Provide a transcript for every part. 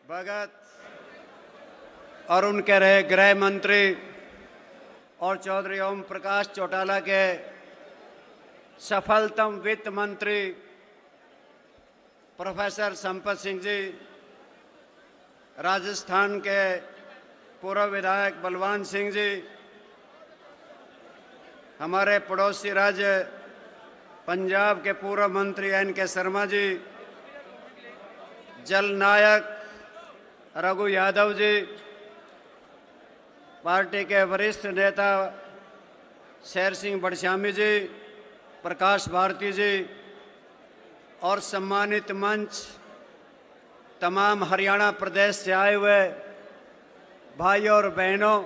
भगत और उनके रहे गृह मंत्री और चौधरी ओम प्रकाश चौटाला के सफलतम वित्त मंत्री प्रोफेसर संपत सिंह जी, राजस्थान के पूर्व विधायक बलवान सिंह जी, हमारे पड़ोसी राज्य पंजाब के पूर्व मंत्री एन.के. शर्मा जी, जल नायक रघु यादव जी, पार्टी के वरिष्ठ नेता शेर सिंह बड़श्यामी जी, प्रकाश भारती जी और सम्मानित मंच, तमाम हरियाणा प्रदेश से आए हुए भाइयों और बहनों,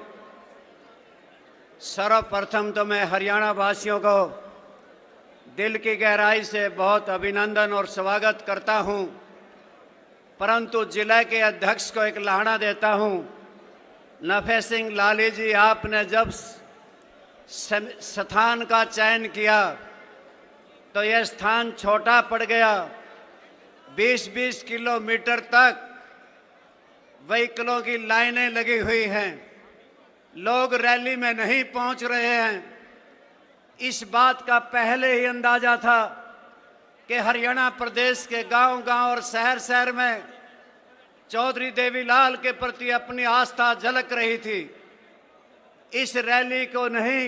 सर्वप्रथम तो मैं हरियाणा वासियों को दिल की गहराई से बहुत अभिनंदन और स्वागत करता हूं, परंतु जिले के अध्यक्ष को एक लाहना देता हूं। नफे सिंह लाली जी, आपने जब स्थान का चयन किया तो यह स्थान छोटा पड़ गया। 20-20 किलोमीटर तक व्हीकलों की लाइनें लगी हुई हैं, लोग रैली में नहीं पहुंच रहे हैं। इस बात का पहले ही अंदाजा था कि हरियाणा प्रदेश के गांव-गांव और शहर-शहर में चौधरी देवीलाल के प्रति अपनी आस्था झलक रही थी। इस रैली को नहीं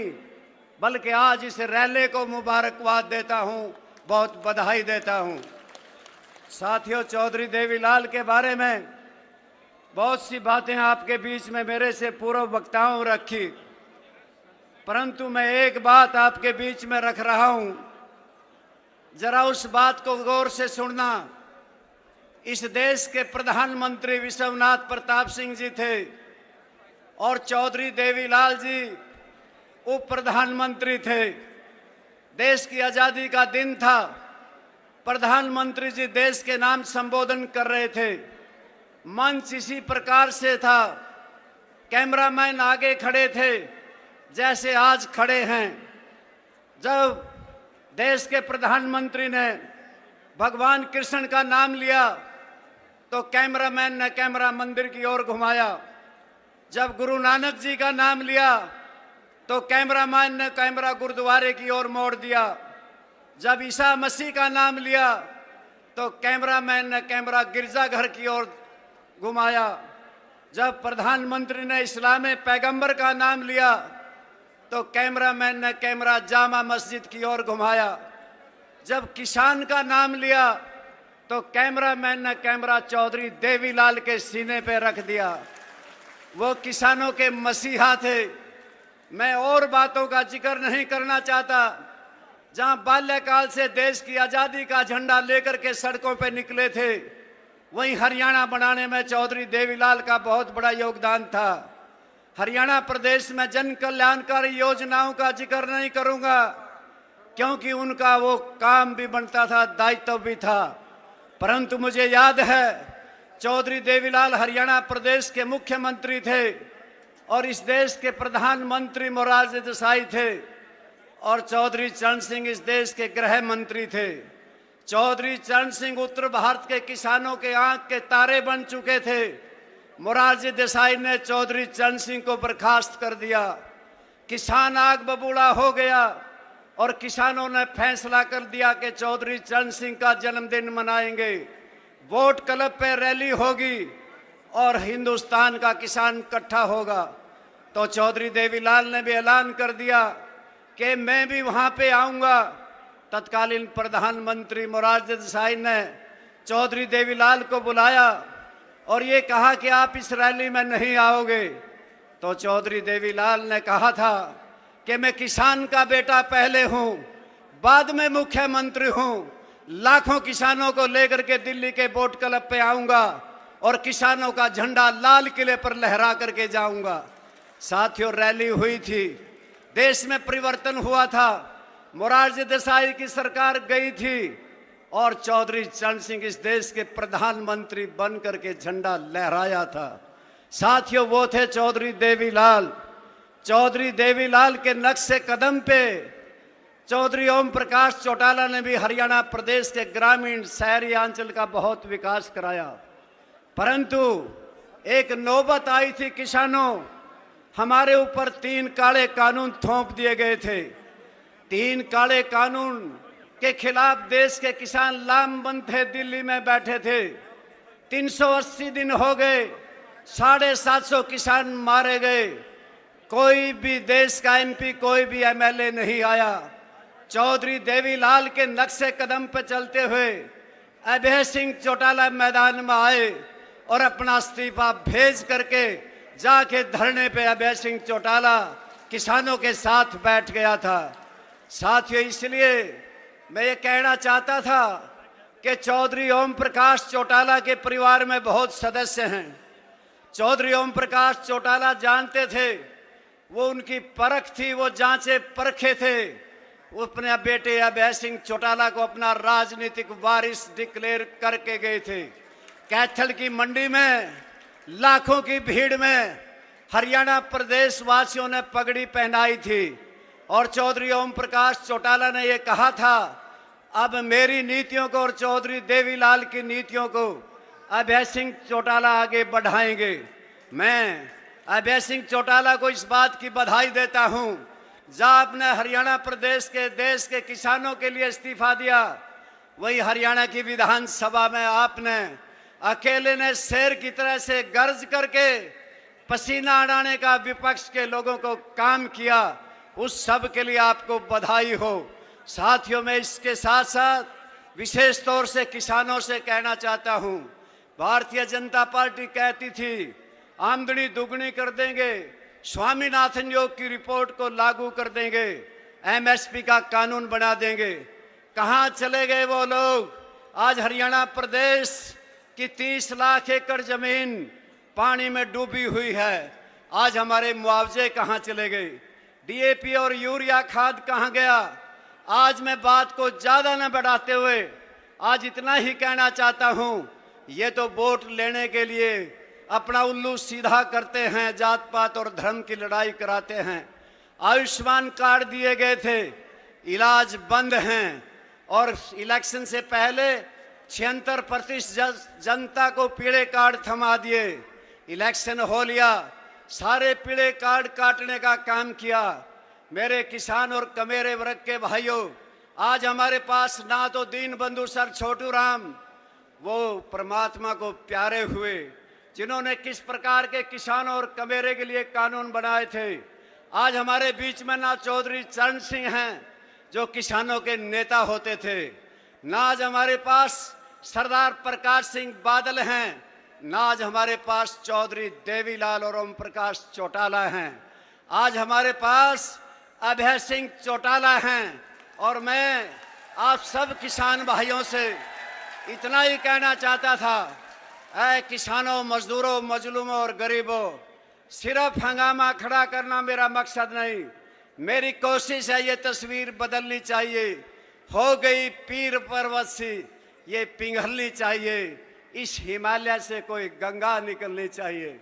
बल्कि आज इस रैली को मुबारकबाद देता हूं, बहुत बधाई देता हूं। साथियों, चौधरी देवीलाल के बारे में बहुत सी बातें आपके बीच में मेरे से पूर्व वक्ताओं रखी, परंतु मैं एक बात आपके बीच में रख रहा हूं, जरा उस बात को गौर से सुनना। इस देश के प्रधानमंत्री विश्वनाथ प्रताप सिंह जी थे और चौधरी देवीलाल जी उप प्रधानमंत्री थे। देश की आजादी का दिन था, प्रधानमंत्री जी देश के नाम संबोधन कर रहे थे, मंच इसी प्रकार से था, कैमरामैन आगे खड़े थे जैसे आज खड़े हैं। जब देश के प्रधानमंत्री ने भगवान कृष्ण का नाम लिया तो कैमरामैन ने कैमरा मंदिर की ओर घुमाया। जब गुरु नानक जी का नाम लिया तो कैमरामैन ने कैमरा गुरुद्वारे की ओर मोड़ दिया। जब ईसा मसीह का नाम लिया तो कैमरामैन ने कैमरा गिरजाघर की ओर घुमाया। जब प्रधानमंत्री ने इस्लामी पैगंबर का नाम लिया तो कैमरामैन ने कैमरा जामा मस्जिद की ओर घुमाया। जब किसान का नाम लिया तो कैमरामैन ने कैमरा चौधरी देवीलाल के सीने पे रख दिया। वो किसानों के मसीहा थे। मैं और बातों का जिक्र नहीं करना चाहता। जहां बाल्यकाल से देश की आजादी का झंडा लेकर के सड़कों पे निकले थे, वहीं हरियाणा बनाने में चौधरी देवीलाल का बहुत बड़ा योगदान था। हरियाणा प्रदेश में जन कल्याणकारी योजनाओं का जिक्र नहीं करूंगा क्योंकि उनका वो काम भी बनता था, दायित्व भी था, परंतु मुझे याद है चौधरी देवीलाल हरियाणा प्रदेश के मुख्यमंत्री थे और इस देश के प्रधानमंत्री मोरारजी देसाई थे और चौधरी चरण सिंह इस देश के गृह मंत्री थे। चौधरी चरण सिंह उत्तर भारत के किसानों के आंख के तारे बन चुके थे। मोरारजी देसाई ने चौधरी चरण सिंह को बर्खास्त कर दिया। किसान आग बबूला हो गया और किसानों ने फैसला कर दिया कि चौधरी चरण सिंह का जन्मदिन मनाएंगे, वोट क्लब पे रैली होगी और हिंदुस्तान का किसान इकट्ठा होगा। तो चौधरी देवीलाल ने भी ऐलान कर दिया कि मैं भी वहां पे आऊंगा। तत्कालीन प्रधानमंत्री मोरारजी देसाई ने चौधरी देवीलाल को बुलाया और ये कहा कि आप इस रैली में नहीं आओगे। तो चौधरी देवीलाल ने कहा था कि मैं किसान का बेटा पहले हूं, बाद में मुख्यमंत्री हूं, लाखों किसानों को लेकर के दिल्ली के बोट क्लब पे आऊंगा और किसानों का झंडा लाल किले पर लहरा करके जाऊंगा। साथियों, रैली हुई थी, देश में परिवर्तन हुआ था, मोरारजी देसाई की सरकार गई थी और चौधरी चरण सिंह इस देश के प्रधानमंत्री बन करके झंडा लहराया था। साथियों, वो थे चौधरी देवीलाल। चौधरी देवीलाल के नक्शे कदम पे चौधरी ओम प्रकाश चौटाला ने भी हरियाणा प्रदेश के ग्रामीण शहरी अंचल का बहुत विकास कराया। परंतु एक नौबत आई थी किसानों, हमारे ऊपर 3 काले कानून थोप दिए गए थे। 3 काले कानून के खिलाफ देश के किसान लामबंद थे, दिल्ली में बैठे थे। 380 दिन हो गए, 750 किसान मारे गए, कोई भी देश का एमपी, कोई भी एमएलए नहीं आया। चौधरी देवीलाल के नक्शे कदम पर चलते हुए अभय सिंह चौटाला मैदान में आए और अपना इस्तीफा भेज करके जाके धरने पे अभय सिंह चौटाला किसानों के साथ बैठ गया था। साथियों, इसलिए मैं ये कहना चाहता था कि चौधरी ओम प्रकाश चौटाला के परिवार में बहुत सदस्य हैं। चौधरी ओम प्रकाश चौटाला जानते थे, वो उनकी परख थी, वो जांचे परखे थे। वो अपने बेटे अभय सिंह चौटाला को अपना राजनीतिक वारिस डिक्लेयर करके गए थे। कैथल की मंडी में लाखों की भीड़ में हरियाणा प्रदेश वासियों ने पगड़ी पहनाई थी और चौधरी ओम प्रकाश चौटाला ने ये कहा था, अब मेरी नीतियों को और चौधरी देवीलाल की नीतियों को अभय सिंह चौटाला आगे बढ़ाएंगे। मैं अभय सिंह चौटाला को इस बात की बधाई देता हूं, जहां आपने हरियाणा प्रदेश के देश के किसानों के लिए इस्तीफा दिया, वही हरियाणा की विधानसभा में आपने अकेले ने शेर की तरह से गर्ज करके पसीना अड़ाने का विपक्ष के लोगों को काम किया। उस सब के लिए आपको बधाई हो। साथियों, मैं इसके साथ साथ विशेष तौर से किसानों से कहना चाहता हूं, भारतीय जनता पार्टी कहती थी आमदनी दुगनी कर देंगे, स्वामीनाथन योग की रिपोर्ट को लागू कर देंगे, एमएसपी का कानून बना देंगे। कहां चले गए वो लोग? आज हरियाणा प्रदेश की 30 लाख एकड़ जमीन पानी में डूबी हुई है। आज हमारे मुआवजे कहां चले गए? डीएपी और यूरिया खाद कहां गया? आज मैं बात को ज्यादा न बढ़ाते हुए आज इतना ही कहना चाहता हूं, ये तो वोट लेने के लिए अपना उल्लू सीधा करते हैं, जात पात और धर्म की लड़ाई कराते हैं। आयुष्मान कार्ड दिए गए थे, इलाज बंद हैं और इलेक्शन से पहले 76% जनता को पीले कार्ड थमा दिए। इलेक्शन हो लिया, सारे पीले कार्ड काटने का काम किया। मेरे किसान और कमेरे वर्ग के भाइयों, आज हमारे पास ना तो दीन बंधु सर छोटू राम, वो परमात्मा को प्यारे हुए, जिन्होंने किस प्रकार के किसानों और कमेरे के लिए कानून बनाए थे। आज हमारे बीच में ना चौधरी चरण सिंह हैं, जो किसानों के नेता होते थे, ना आज हमारे पास सरदार प्रकाश सिंह बादल हैं, ना आज हमारे पास चौधरी देवीलाल और ओम प्रकाश चौटाला हैं। आज हमारे पास अभय सिंह चौटाला हैं। और मैं आप सब किसान भाइयों से इतना ही कहना चाहता था, ऐ किसानों, मजदूरों, मजलूमों और गरीबों, सिर्फ हंगामा खड़ा करना मेरा मकसद नहीं। मेरी कोशिश है ये तस्वीर बदलनी चाहिए। हो गई पीर पर्वत सी, ये पिघलनी चाहिए। इस हिमालय से कोई गंगा निकलनी चाहिए।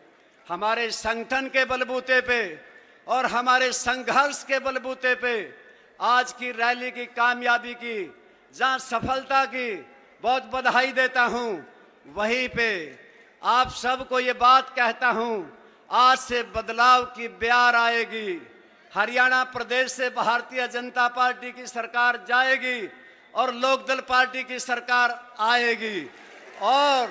हमारे संगठन के बलबूते पे और हमारे संघर्ष के बलबूते पे आज की रैली की कामयाबी की, जहां सफलता की बहुत बधाई देता हूं, वहीं पे आप सबको ये बात कहता हूं, आज से बदलाव की ब्यार आएगी। हरियाणा प्रदेश से भारतीय जनता पार्टी की सरकार जाएगी और लोकदल पार्टी की सरकार आएगी और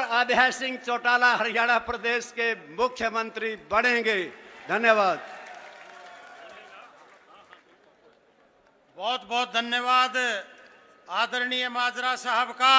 अभय सिंह चौटाला हरियाणा प्रदेश के मुख्यमंत्री बनेंगे। धन्यवाद। बहुत बहुत धन्यवाद आदरणीय माजरा साहब का।